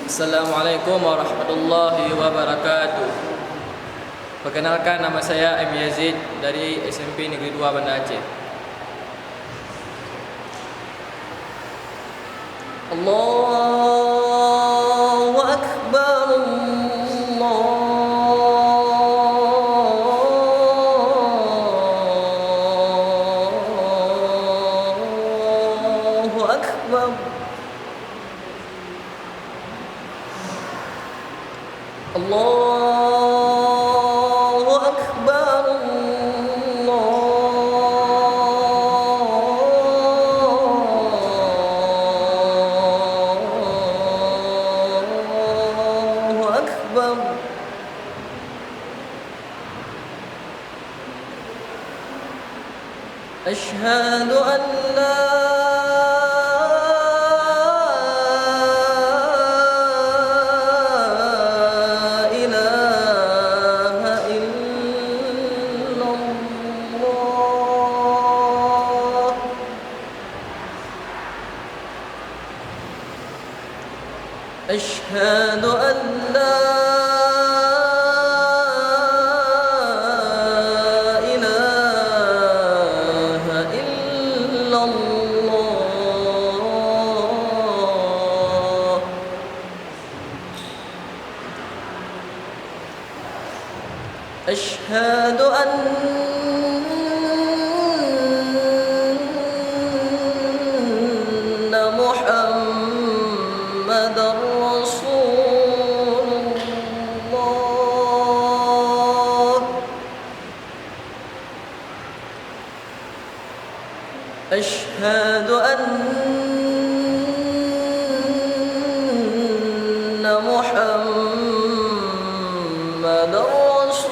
Assalamualaikum warahmatullahi wabarakatuh. Perkenalkan, nama saya M. Yazid dari SMP Negeri 2 Banda Aceh. Allahu Akbar, Allahu Akbar. Allahu Akbar, Allahu Akbar. Asyhadu an la أشهد أن لا إله إلا الله. أشهد أن محمد رسول الله. أشهد أن محمد رسول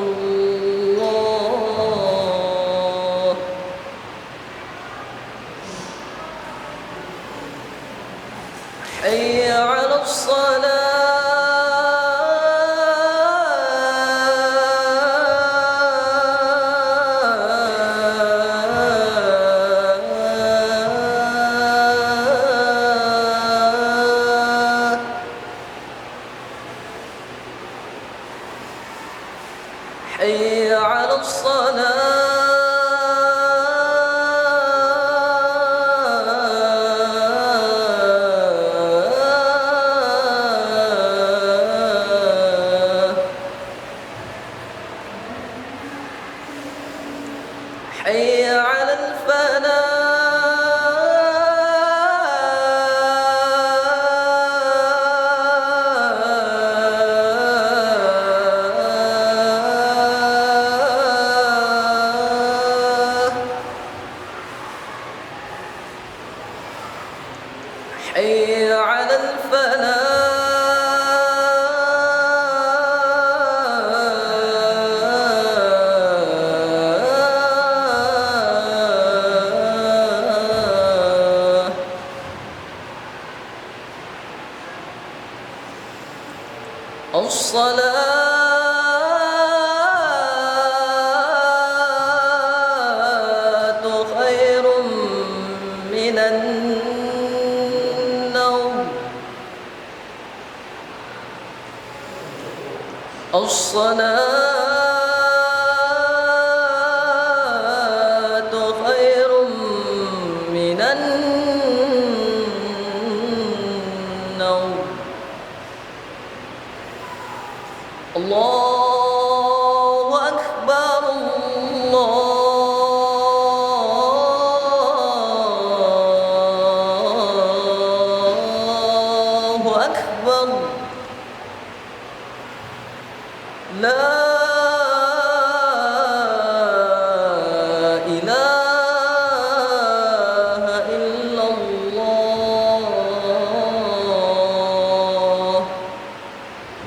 الله. حي على الصلاة. حي على الصلاة. حي على الفلاح. حي على الفلاح. الصلاة خير من النوم. الصلاة خير من النوم. الله أكبر، الله أكبر. لا إله إلا الله.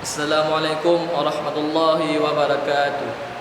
Assalamualaikum warahmatullahi wabarakatuh.